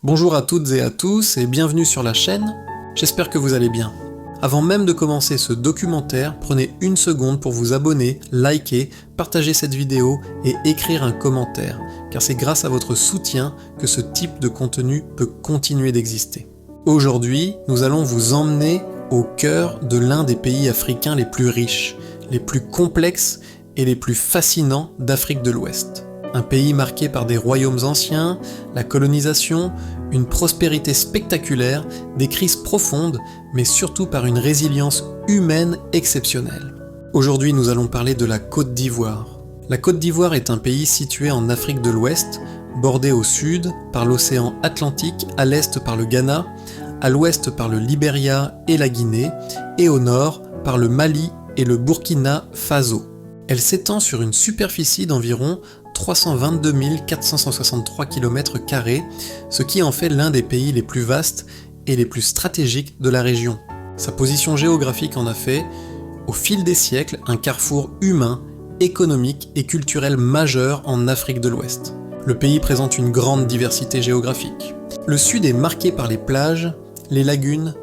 Bonjour à toutes et à tous et bienvenue sur la chaîne, j'espère que vous allez bien. Avant même de commencer ce documentaire, prenez une seconde pour vous abonner, liker, partager cette vidéo et écrire un commentaire, car c'est grâce à votre soutien que ce type de contenu peut continuer d'exister. Aujourd'hui, nous allons vous emmener au cœur de l'un des pays africains les plus riches, les plus complexes et les plus fascinants d'Afrique de l'Ouest. Un pays marqué par des royaumes anciens, la colonisation, une prospérité spectaculaire, des crises profondes, mais surtout par une résilience humaine exceptionnelle. Aujourd'hui, nous allons parler de la Côte d'Ivoire. La Côte d'Ivoire est un pays situé en Afrique de l'Ouest, bordé au sud par l'océan Atlantique, à l'est par le Ghana, à l'ouest par le Libéria et la Guinée, et au nord par le Mali et le Burkina Faso. Elle s'étend sur une superficie d'environ 322 463 km², ce qui en fait l'un des pays les plus vastes et les plus stratégiques de la région. Sa position géographique en a fait, au fil des siècles, un carrefour humain, économique et culturel majeur en Afrique de l'Ouest. Le pays présente une grande diversité géographique. Le sud est marqué par les plages, les lagunes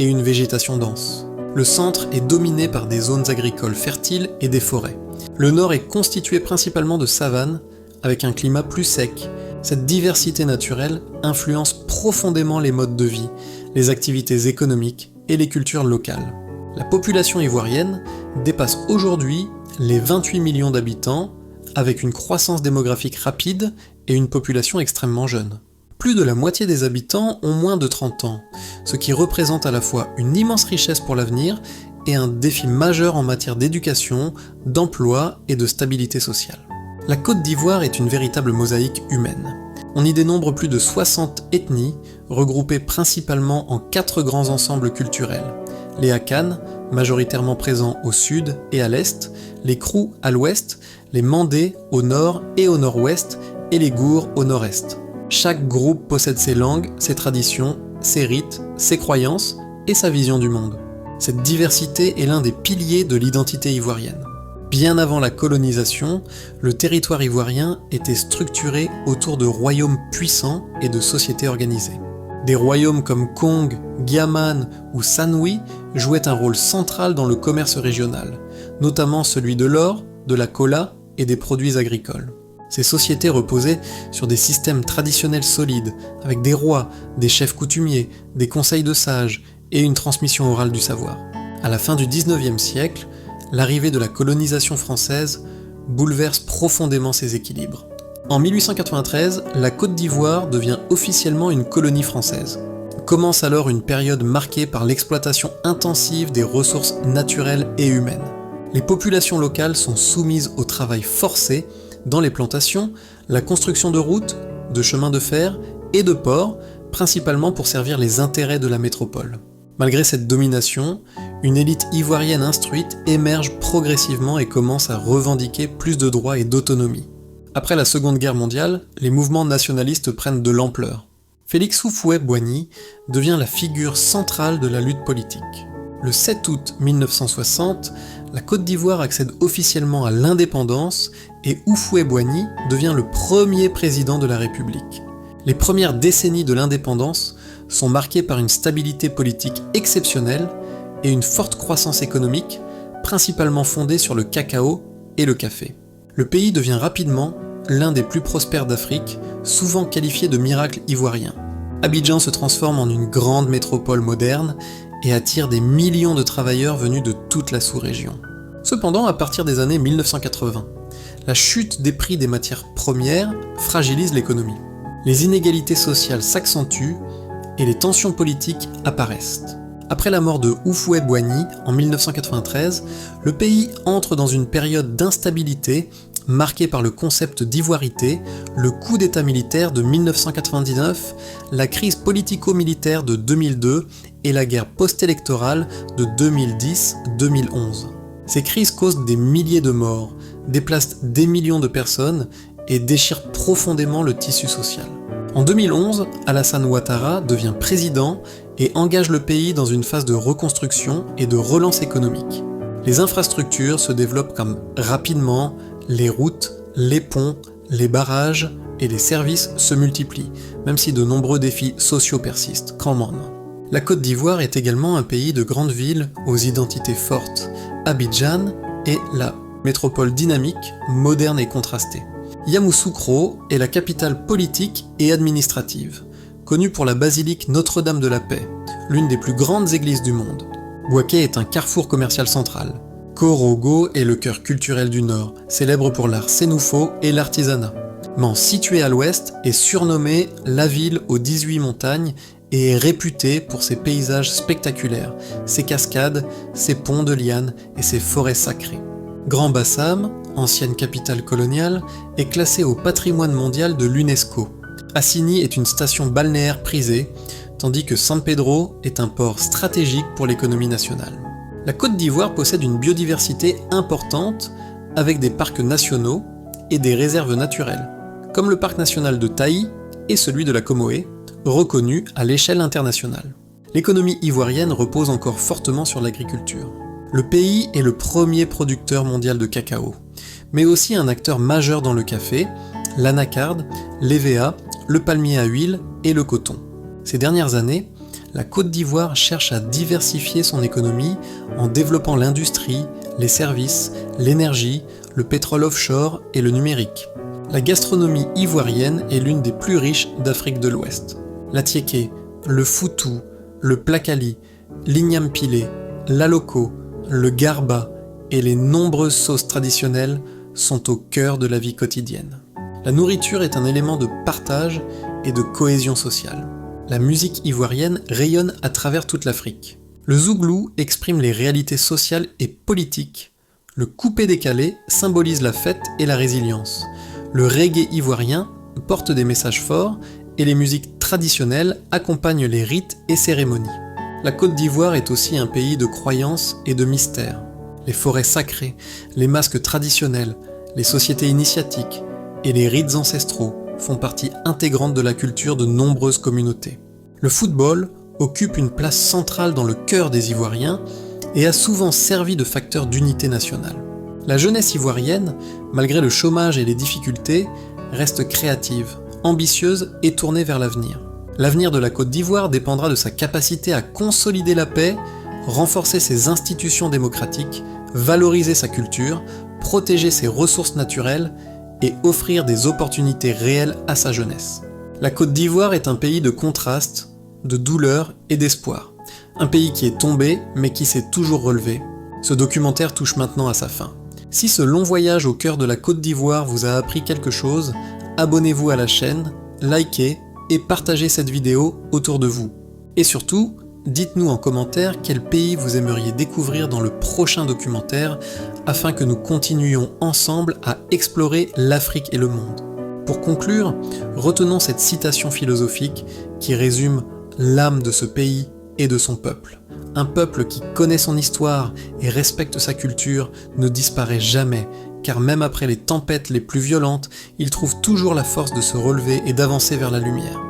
et une végétation dense. Le centre est dominé par des zones agricoles fertiles et des forêts. Le nord est constitué principalement de savanes, avec un climat plus sec. Cette diversité naturelle influence profondément les modes de vie, les activités économiques et les cultures locales. La population ivoirienne dépasse aujourd'hui les 28 millions d'habitants, avec une croissance démographique rapide et une population extrêmement jeune. Plus de la moitié des habitants ont moins de 30 ans, ce qui représente à la fois une immense richesse pour l'avenir et un défi majeur en matière d'éducation, d'emploi et de stabilité sociale. La Côte d'Ivoire est une véritable mosaïque humaine. On y dénombre plus de 60 ethnies, regroupées principalement en 4 grands ensembles culturels. Les Akan, majoritairement présents au sud et à l'est, les Krou à l'ouest, les Mandés au nord et au nord-ouest, et les Gours au nord-est. Chaque groupe possède ses langues, ses traditions, ses rites, ses croyances et sa vision du monde. Cette diversité est l'un des piliers de l'identité ivoirienne. Bien avant la colonisation, le territoire ivoirien était structuré autour de royaumes puissants et de sociétés organisées. Des royaumes comme Kong, Giaman ou Sanoui jouaient un rôle central dans le commerce régional, notamment celui de l'or, de la cola et des produits agricoles. Ces sociétés reposaient sur des systèmes traditionnels solides, avec des rois, des chefs coutumiers, des conseils de sages et une transmission orale du savoir. À la fin du XIXe siècle, l'arrivée de la colonisation française bouleverse profondément ces équilibres. En 1893, la Côte d'Ivoire devient officiellement une colonie française. Commence alors une période marquée par l'exploitation intensive des ressources naturelles et humaines. Les populations locales sont soumises au travail forcé dans les plantations, la construction de routes, de chemins de fer et de ports, principalement pour servir les intérêts de la métropole. Malgré cette domination, une élite ivoirienne instruite émerge progressivement et commence à revendiquer plus de droits et d'autonomie. Après la Seconde Guerre mondiale, les mouvements nationalistes prennent de l'ampleur. Félix Houphouët-Boigny devient la figure centrale de la lutte politique. Le 7 août 1960, la Côte d'Ivoire accède officiellement à l'indépendance et Houphouët-Boigny devient le premier président de la République. Les premières décennies de l'indépendance sont marquées par une stabilité politique exceptionnelle et une forte croissance économique, principalement fondée sur le cacao et le café. Le pays devient rapidement l'un des plus prospères d'Afrique, souvent qualifié de miracle ivoirien. Abidjan se transforme en une grande métropole moderne et attire des millions de travailleurs venus de toute la sous-région. Cependant, à partir des années 1980, la chute des prix des matières premières fragilise l'économie. Les inégalités sociales s'accentuent et les tensions politiques apparaissent. Après la mort de Houphouët-Boigny en 1993, le pays entre dans une période d'instabilité marquée par le concept d'ivoirité, le coup d'État militaire de 1999, la crise politico-militaire de 2002 et la guerre post-électorale de 2010-2011. Ces crises causent des milliers de morts, déplacent des millions de personnes et déchirent profondément le tissu social. En 2011, Alassane Ouattara devient président et engage le pays dans une phase de reconstruction et de relance économique. Les infrastructures se développent comme rapidement, les routes, les ponts, les barrages et les services se multiplient, même si de nombreux défis sociaux persistent. Come on. La Côte d'Ivoire est également un pays de grandes villes aux identités fortes. Abidjan est la métropole dynamique, moderne et contrastée. Yamoussoukro est la capitale politique et administrative, connue pour la basilique Notre-Dame de la Paix, l'une des plus grandes églises du monde. Bouaké est un carrefour commercial central. Korogo est le cœur culturel du Nord, célèbre pour l'art sénoufo et l'artisanat. Mans, situé à l'ouest, est surnommée la ville aux 18 montagnes et est réputée pour ses paysages spectaculaires, ses cascades, ses ponts de lianes et ses forêts sacrées. Grand Bassam, ancienne capitale coloniale, est classée au patrimoine mondial de l'UNESCO. Assini est une station balnéaire prisée, tandis que San Pedro est un port stratégique pour l'économie nationale. La Côte d'Ivoire possède une biodiversité importante avec des parcs nationaux et des réserves naturelles, comme le parc national de Taï et celui de la Comoé, reconnus à l'échelle internationale. L'économie ivoirienne repose encore fortement sur l'agriculture. Le pays est le premier producteur mondial de cacao, mais aussi un acteur majeur dans le café, l'anacarde, l'EVA, le palmier à huile et le coton. Ces dernières années, la Côte d'Ivoire cherche à diversifier son économie en développant l'industrie, les services, l'énergie, le pétrole offshore et le numérique. La gastronomie ivoirienne est l'une des plus riches d'Afrique de l'Ouest. L'atiéké, le foutou, le plakali, l'igname pilé, l'aloko, le garba et les nombreuses sauces traditionnelles sont au cœur de la vie quotidienne. La nourriture est un élément de partage et de cohésion sociale. La musique ivoirienne rayonne à travers toute l'Afrique. Le zouglou exprime les réalités sociales et politiques. Le coupé-décalé symbolise la fête et la résilience. Le reggae ivoirien porte des messages forts et les musiques traditionnelles accompagnent les rites et cérémonies. La Côte d'Ivoire est aussi un pays de croyances et de mystères. Les forêts sacrées, les masques traditionnels, les sociétés initiatiques et les rites ancestraux font partie intégrante de la culture de nombreuses communautés. Le football occupe une place centrale dans le cœur des Ivoiriens et a souvent servi de facteur d'unité nationale. La jeunesse ivoirienne, malgré le chômage et les difficultés, reste créative, ambitieuse et tournée vers l'avenir. L'avenir de la Côte d'Ivoire dépendra de sa capacité à consolider la paix, renforcer ses institutions démocratiques, valoriser sa culture, protéger ses ressources naturelles et offrir des opportunités réelles à sa jeunesse. La Côte d'Ivoire est un pays de contraste, de douleur et d'espoir. Un pays qui est tombé, mais qui s'est toujours relevé. Ce documentaire touche maintenant à sa fin. Si ce long voyage au cœur de la Côte d'Ivoire vous a appris quelque chose, abonnez-vous à la chaîne, likez et partagez cette vidéo autour de vous. Et surtout, dites-nous en commentaire quel pays vous aimeriez découvrir dans le prochain documentaire afin que nous continuions ensemble à explorer l'Afrique et le monde. Pour conclure, retenons cette citation philosophique qui résume l'âme de ce pays et de son peuple. Un peuple qui connaît son histoire et respecte sa culture ne disparaît jamais, car même après les tempêtes les plus violentes, il trouve toujours la force de se relever et d'avancer vers la lumière.